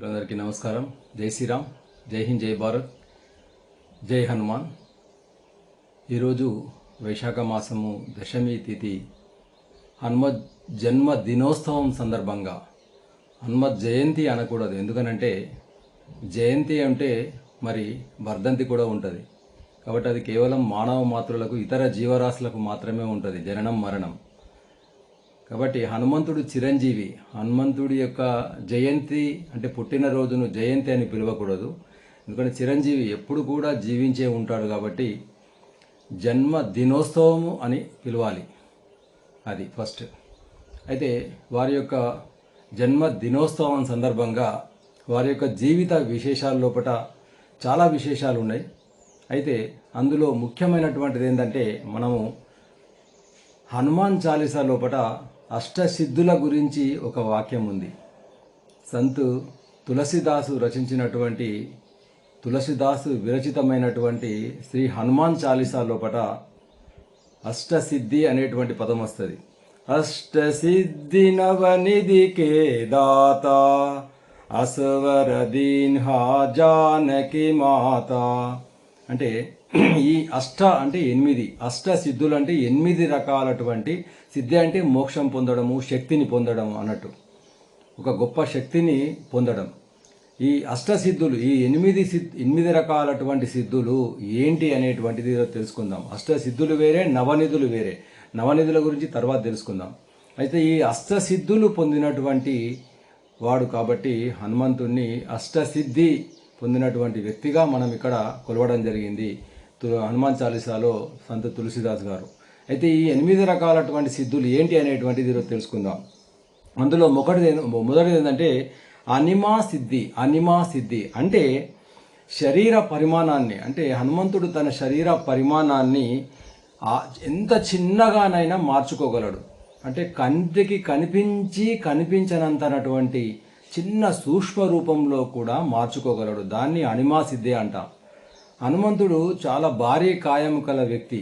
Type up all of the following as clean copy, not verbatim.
అందరికీ నమస్కారం. జై శ్రీరామ్, జై హింద్, జై భారత్, జై హనుమాన్. ఈరోజు వైశాఖ మాసము దశమి తిథి హనుమత్ జన్మ దినోత్సవం సందర్భంగా హనుమత్ జయంతి అనకూడదు. ఎందుకనంటే జయంతి అంటే మరి వర్ధంతి కూడా ఉంటుంది. కాబట్టి అది కేవలం మానవ మాతృలకు, ఇతర జీవరాశులకు మాత్రమే ఉంటుంది, జననం మరణం. కాబట్టి హనుమంతుడు చిరంజీవి. హనుమంతుడి యొక్క జయంతి అంటే పుట్టినరోజును జయంతి అని పిలవకూడదు. ఎందుకంటే చిరంజీవి ఎప్పుడు కూడా జీవించే ఉంటాడు కాబట్టి జన్మ దినోత్సవము అని పిలవాలి. అది ఫస్ట్. అయితే వారి యొక్క జన్మ దినోత్సవం సందర్భంగా వారి యొక్క జీవిత విశేషాల లోపల చాలా విశేషాలు ఉన్నాయి. అయితే అందులో ముఖ్యమైనటువంటిది ఏంటంటే, మనము హనుమాన్ చాలీసా లోపల అష్టసిద్ధుల గురించి ఒక వాక్యం ఉంది. సంతు తులసిదాసు రచించినటువంటి, తులసిదాసు విరచితమైనటువంటి శ్రీ హనుమాన్ చాలీసా లోపల అష్టసిద్ధి అనేటువంటి పదం వస్తుంది. అష్టసిద్ధి నవనిధి కే దాత అసవర దీన్హా జానకి మాత. అంటే ఈ అష్ట అంటే 8, అష్ట సిద్ధులు అంటే 8 రకాలటువంటి సిద్ధి. అంటే మోక్షం పొందడము, శక్తిని పొందడం అన్నట్టు, ఒక గొప్ప శక్తిని పొందడం. ఈ అష్టసిద్ధులు, ఈ 8 రకాలటువంటి సిద్ధులు ఏంటి అనేటువంటిది తెలుసుకుందాం. అష్టసిద్ధులు వేరే, నవనిధులు వేరే. నవనిధుల గురించి తర్వాత తెలుసుకుందాం. అయితే ఈ అష్టసిద్ధులు పొందినటువంటి వాడు కాబట్టి హనుమంతుణ్ణి అష్టసిద్ధి పొందినటువంటి వ్యక్తిగా మనం ఇక్కడ కొలవడం జరిగింది హనుమాన్ చాలీసాలో సంత తులసిదాస్ గారు. అయితే ఈ 8 రకాలటువంటి సిద్ధులు ఏంటి అనేటువంటిది ఈరోజు తెలుసుకుందాం. అందులో మొదటిది ఏంటంటే అనిమా సిద్ధి. అనిమా సిద్ధి అంటే శరీర పరిమాణాన్ని, అంటే హనుమంతుడు తన శరీర పరిమాణాన్ని ఎంత చిన్నగానైనా మార్చుకోగలడు. అంటే కంటికి కనిపించనంతనటువంటి చిన్న సూక్ష్మ రూపంలో కూడా మార్చుకోగలడు. దాన్ని అనిమా సిద్ధి అంటాం. హనుమంతుడు చాలా భారీ కాయం కల వ్యక్తి.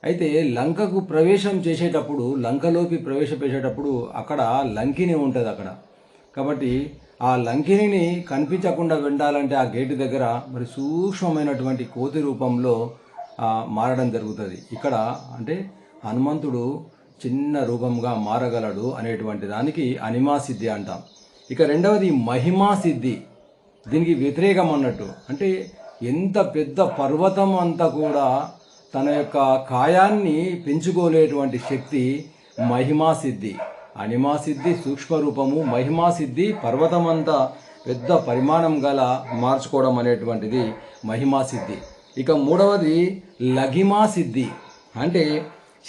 అయితే లంకకు ప్రవేశం చేసేటప్పుడు, లంకలోకి ప్రవేశపెట్టేటప్పుడు అక్కడ లంకిని ఉంటుంది అక్కడ. కాబట్టి ఆ లంకిని కనిపించకుండా వెళ్ళాలంటే ఆ గేటు దగ్గర మరి సూక్ష్మమైనటువంటి కోతి రూపంలో మారడం జరుగుతుంది. ఇక్కడ అంటే హనుమంతుడు చిన్న రూపంగా మారగలడు అనేటువంటి దానికి అనిమా సిద్ధి అంటాం. ఇక రెండవది మహిమా సిద్ధి. దీనికి వ్యతిరేకం అన్నట్టు. అంటే ఎంత పెద్ద పర్వతం అంతా కూడా తన యొక్క కాయాన్ని పెంచుకోలేటువంటి శక్తి మహిమా సిద్ధి. అనిమా సిద్ధి సూక్ష్మ రూపము, మహిమా సిద్ధి పర్వతం అంతా పెద్ద పరిమాణం గల మార్చుకోవడం అనేటువంటిది మహిమా సిద్ధి. ఇక మూడవది లఘిమా సిద్ధి. అంటే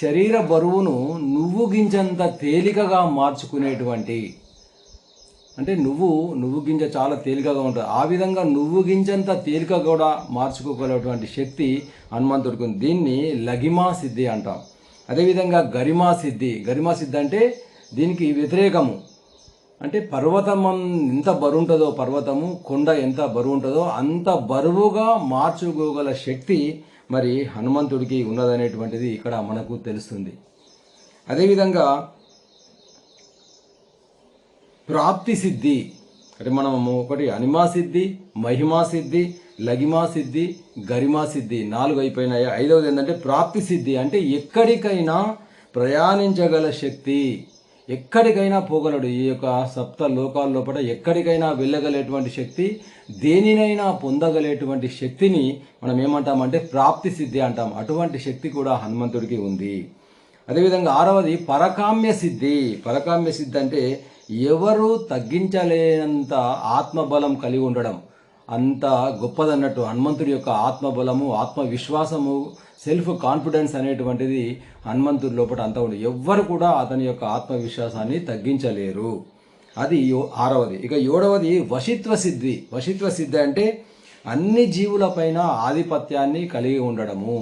శరీర బరువును నువ్వు గింజంత తేలికగా మార్చుకునేటువంటి, అంటే నువ్వు గింజ చాలా తేలికగా ఉంటుంది, ఆ విధంగా నువ్వు గింజంత తేలిక కూడా మార్చుకోగలటువంటి శక్తి హనుమంతుడికి ఉంది. దీన్ని లఘిమా సిద్ధి అంటాం. అదేవిధంగా గరిమా సిద్ధి. గరిమా సిద్ధి అంటే దీనికి వ్యతిరేకము. అంటే పర్వతం ఎంత బరువు ఉంటుందో, పర్వతము కొండ ఎంత బరువు ఉంటుందో అంత బరువుగా మార్చుకోగల శక్తి మరి హనుమంతుడికి ఉన్నదనేటువంటిది ఇక్కడ మనకు తెలుస్తుంది. అదేవిధంగా ప్రాప్తి సిద్ధి. అంటే మనము ఒకటి అనిమా సిద్ధి, మహిమా సిద్ధి, లఘిమా సిద్ధి, గరిమా సిద్ధి 4 అయిపోయినాయి. 5వది ఏంటంటే ప్రాప్తి సిద్ధి. అంటే ఎక్కడికైనా ప్రయాణించగల శక్తి, ఎక్కడికైనా పోగలడు. ఈ యొక్క 7 లోకాల లోపల ఎక్కడికైనా వెళ్ళగలేటువంటి శక్తి, దేనినైనా పొందగలేటువంటి శక్తిని మనం ఏమంటామంటే ప్రాప్తి సిద్ధి అంటాం. అటువంటి శక్తి కూడా హనుమంతుడికి ఉంది. అదేవిధంగా 6వది పరకామ్య సిద్ధి. పరకామ్య సిద్ధి అంటే ఎవరు తగ్గించలేనంత ఆత్మబలం కలిగి ఉండడం, అంత గొప్పదన్నట్టు. హనుమంతుడి యొక్క ఆత్మబలము, ఆత్మవిశ్వాసము, సెల్ఫ్ కాన్ఫిడెన్స్ అనేటువంటిది హనుమంతుడి లోపల అంతా ఉంది. ఎవ్వరు కూడా అతని యొక్క ఆత్మవిశ్వాసాన్ని తగ్గించలేరు. అది 6వది. ఇక 7వది వశిత్వ సిద్ధి. వశిత్వ సిద్ధి అంటే అన్ని జీవులపైన ఆధిపత్యాన్ని కలిగి ఉండడము.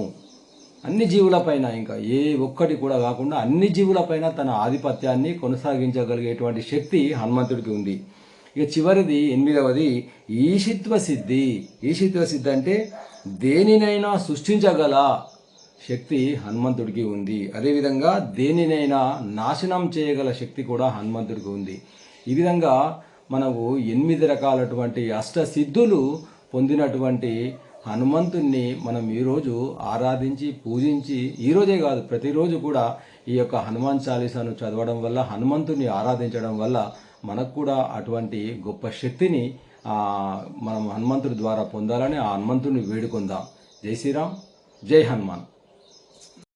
అన్ని జీవులపైన, ఇంకా ఏ ఒక్కటి కూడా కాకుండా అన్ని జీవులపైన తన ఆధిపత్యాన్ని కొనసాగించగలిగేటువంటి శక్తి హనుమంతుడికి ఉంది. ఇక చివరిది 8వది ఈశిత్వ సిద్ధి. ఈశిత్వ సిద్ధి అంటే దేనినైనా సృష్టించగల శక్తి హనుమంతుడికి ఉంది. అదేవిధంగా దేనినైనా నాశనం చేయగల శక్తి కూడా హనుమంతుడికి ఉంది. ఈ విధంగా మనకు 8 రకాలటువంటి అష్టసిద్ధులు పొందినటువంటి హనుమంతుణ్ణి మనం ఈరోజు ఆరాధించి పూజించి, ఈరోజే కాదు ప్రతిరోజు కూడా ఈ యొక్క హనుమాన్ చాలీసాను చదవడం వల్ల, హనుమంతుని ఆరాధించడం వల్ల మనకు కూడా అటువంటి గొప్ప శక్తిని మనం హనుమంతుడి ద్వారా పొందాలని ఆ హనుమంతుడిని వేడుకుందాం. జై శ్రీరామ్, జై హనుమాన్.